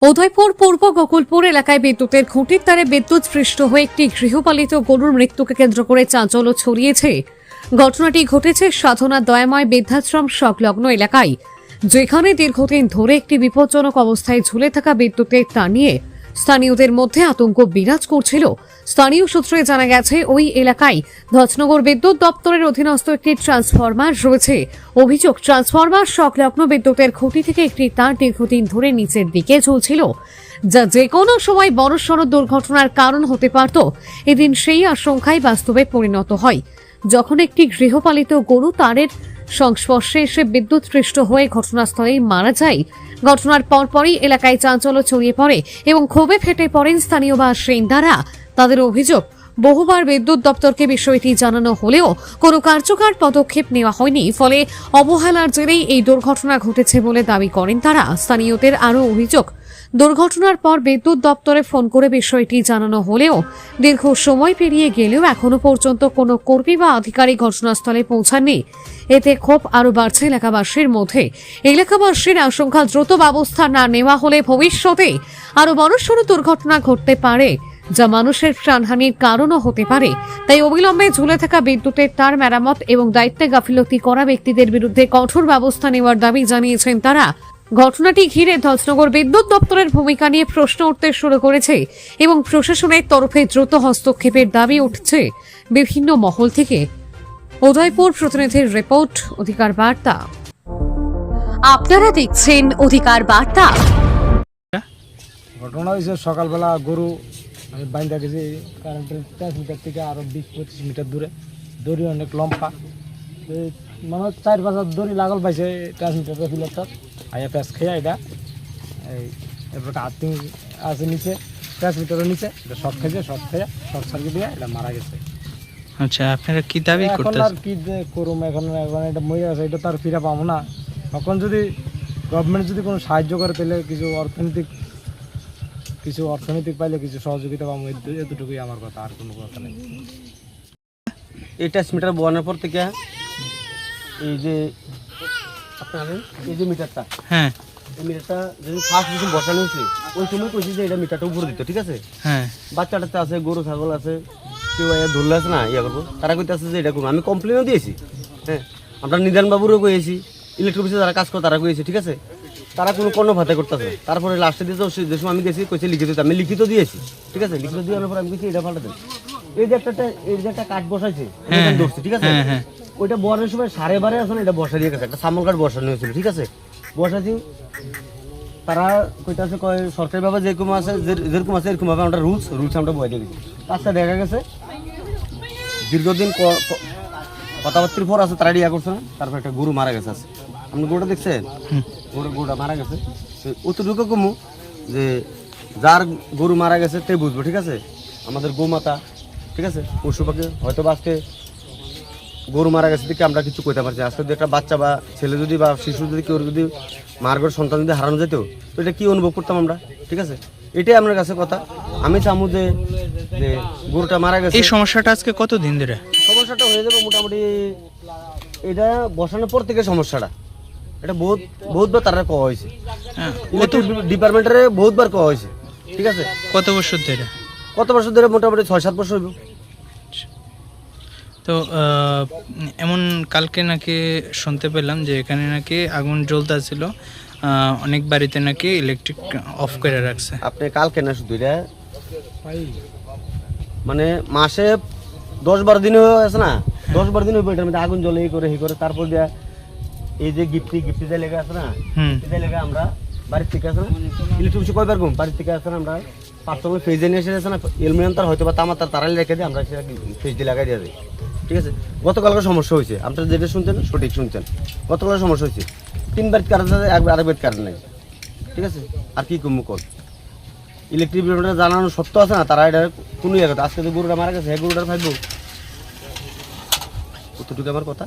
উদয়পুর পূর্ব গোকুলপুর এলাকায় বিদ্যুতের খুঁটির তারে বিদ্যুৎস্পৃষ্ট হয়ে একটি গৃহপালিত গরুর মৃত্যুকে কেন্দ্র করে চাঞ্চল্য ছড়িয়েছে। ঘটনাটি ঘটেছে সাধনা দয়াময় বৃদ্ধাশ্রম সংলগ্ন এলাকায়, যেখানে দীর্ঘদিন ধরে একটি বিপজ্জনক অবস্থায় ঝুলে থাকা বিদ্যুতের তার নিয়ে স্থানীয়দের মধ্যে আতঙ্ক বিরাজ করছিল। স্থানীয় সূত্রে জানা গেছে, ওই এলাকায় ধজনগর বিদ্যুৎ দপ্তরের অধীনস্থ একটি ট্রান্সফরমার রয়েছে। অভিযোগ, ট্রান্সফরমার সংলগ্ন বিদ্যুতের খুঁটি থেকে একটি তার দীর্ঘদিন ধরে নিচের দিকে ঝুলছিল, যা যে কোনো সময় বড়সড় দুর্ঘটনার কারণ হতে পারত। এদিন সেই আশঙ্কায় বাস্তবে পরিণত হয়, যখন একটি গৃহপালিত গরু তারের সংস্পর্শে এসে বিদ্যুৎস্পৃষ্ট হয়ে ঘটনাস্থলেই মারা যায়। ঘটনার পরপরই এলাকায় চাঞ্চল্য ছড়িয়ে পড়ে এবং ক্ষোভে ফেটে পড়েন স্থানীয় বাসিন্দারা। তাদের অভিযোগ, বহুবার বিদ্যুৎ দপ্তরকে বিষয়টি জানানো হলেও কোনো কার্যকর পদক্ষেপ নেওয়া হয়নি, ফলে অবহেলার জেরেই এই দুর্ঘটনা ঘটেছে বলে দাবি করেন তারা। স্থানীয়দের আরও অভিযোগ, দুর্ঘটনার পর বিদ্যুৎ দপ্তরে ফোন করে বিষয়টি জানানো হলেও দীর্ঘ সময় পেরিয়ে গেলেও এখনো পর্যন্ত কোনো কর্মী বা আধিকারিক ঘটনাস্থলে পৌঁছাননি। এতে ক্ষোভ আরও বাড়ছে এলাকাবাসীর মধ্যে। এলাকাবাসীর আশঙ্কা, দ্রুত ব্যবস্থা না নেওয়া হলে ভবিষ্যতে আরও বড়সড় দুর্ঘটনা ঘটতে পারে, যা মানুষের প্রাণহানির কারণও হতে পারে। তাই অবিলম্বে ঝুলে থাকা বিদ্যুতের তার মেরামত এবং দায়িত্বে গাফিলতি করা ব্যক্তিদের বিরুদ্ধে কঠোর ব্যবস্থা নেওয়ার দাবি জানিয়েছেন তারা। ঘটনাটি ঘিরে ধজনগর বিদ্যুৎ দপ্তরের ভূমিকা নিয়ে প্রশ্ন উঠতে শুরু করেছে এবং প্রশাসনের তরফে দ্রুত হস্তক্ষেপের দাবি উঠছে বিভিন্ন মহল থেকে। উদয়পুর প্রতিনিধির রিপোর্ট, অধিকার বার্তা। আপনারা দেখছেন অধিকার বার্তা। ঘটনা হয়েছে সকালবেলা গরু আমি বাইন্দা গেছি কারেন্টের ট্রান্সমিটার থেকে আরও 20-25 মিটার দূরে। দড়ি অনেক লম্বা, মানে 4-5 হাত দড়ি লাগল পাইছে ট্রান্সমিটারের ফিলারটা। আইয়া প্যাঁচ খেয়ে এটা এরপর আর্থিং আছে নিচে, ট্রান্সমিটারের নিচে এটা শর্ট খেয়েছে, শর্ট সার্কিট দিয়ে এটা মারা গেছে। আচ্ছা, আপনারা কি দাবি করতেছেন? আর কি যে করুম, এখন এটা মরে আছে, এটা তো আর ফিরে পাবো না। এখন যদি গভর্নমেন্ট যদি কোনো সাহায্য করে, তাহলে কিছু অর্থনৈতিক পাইলে কিছু সহযোগিতা পাবো, এতটুকুই আমার কথা, আর কোনো কথা নেই। এই ট্রান্সমিটার বসানোর পর থেকে এই যে আপনার এই যে মিটারটা, হ্যাঁ, এই মিটারটা যদি ফার্স্ট যখন বসানো হয়েছে ওই সময় কইছি যে এটা মিটারটা উপরে দিত, ঠিক আছে? হ্যাঁ, বাচ্চাটাতে আছে, গরু ছাগল আছে, কেউ ধরলে আছে না ইয়া করবো, তারা কইতে আছে যে এটা করবো। আমি কমপ্লেনও দিয়েছি, হ্যাঁ, আমরা নিদানবাবুরও কইয়েছি, ইলেকট্রিক অফিসে যারা কাজ করে তারা কইয়েছি, ঠিক আছে? তারা কোনো কর্ণভাতে করতেছে। তারপরে লাস্টে দিয়েছে যে সময় আমি গেছি কইছে লিখিত, আমি লিখিত দিয়েছি, ঠিক আছে? লিখিত দেওয়ার পর আমি গেছি এটা পাল্টা দেন। এই যে একটা কাঠ বসাইছে ধরছে, ঠিক আছে? ওইটা বসানোর সময় 12:30 আছে না, এটা বসা দিয়ে গেছে, একটা সামল কাঠ বসানো হয়েছিল, ঠিক আছে? বসাচ্ছি, তারা কইতে আছে কয় সরকারিভাবে যেরকম আছে এরকম ভাবে আমরা রুলস আমরা বয়ে দিয়ে গেছি। কাজটা দেখা গেছে দীর্ঘদিন কথাবার্তির পর আছে, তারা ইয়া করছে না, তারপর একটা গরু মারা গেছে আছে। আপনি গরুটা দেখছেন? গরুটা মারা গেছে। অতটুকু কমু যে যার গরু মারা গেছে তে বুঝবো, ঠিক আছে? আমাদের গোমাতা, ঠিক আছে, পশু পাখি হয়তো বা আজকে গরু মারা গেছে দেখে আমরা কিছু কইতে পারছি। আজকে যদি একটা বাচ্চা বা ছেলে যদি বা শিশু যদি কেউ যদি মার ঘর সন্তান যদি হারানো যেত, তো এটা কি অনুভব করতাম আমরা, ঠিক আছে? এটাই আপনার কাছে কথা। আমি চামু যে গরুটা মারা গেছে। এই সমস্যাটা আজকে কতদিন ধরে? সমস্যাটা হয়ে যাবে মোটামুটি, এটা বসানোর পর থেকে সমস্যাটা, এটা বহুতবার তারা কওয়া হয়েছে, ডিপার্টমেন্টের বহুতবার কওয়া হয়েছে, ঠিক আছে? কত বছর ধরে? মোটামুটি 6-7 বছর হইব। তো এমন কালকে নাকি শুনতে পেলাম যে এখানে নাকি আগুন জ্বলতেছিল, অনেক বাড়িতে নাকি ইলেকট্রিক অফ করে রাখছে। আপনি কালকে না শুধু এটা মানে মাসে 10-12 দিন হয়ে আছে না, 10-12 দিন হইব এটার মধ্যে আগুন জ্বলে এই করে তারপর দিয়া এই যে গিফটি যে লেগে আছে না, যে লেগে আমরা বাড়ির থেকে আছে না ইলেকট্রিক অফিসে কয়বার ঘুম, বাড়ির থেকে আছে না আমরা পার্সোনাল ফেজ নিয়ে এসে আছে না, এলুমিনিয়াম তার হয়তো বা তামার তার তারালি রেখে দিয়ে আমরা সেটা ফেজ দিয়ে লাগাই দিয়ে দিই, ঠিক আছে? গতকালকে সমস্যা হয়েছে, আপনারা যেটা শুনছেন সঠিক শুনছেন, গতকালকে সমস্যা হয়েছে, 3 বার কারেন্ট আছে, আরেক বার কারেন্ট নাই, ঠিক আছে? আর কি কম কর ইলেকট্রিক বিলটা জানানো সত্য আছে না, তারা এটা কোনো ইয়ে কথা। আজকে যে গরুটা মারা গেছে, হ্যাঁ গরুটার ভাববো, কতটুকু আমার কথা।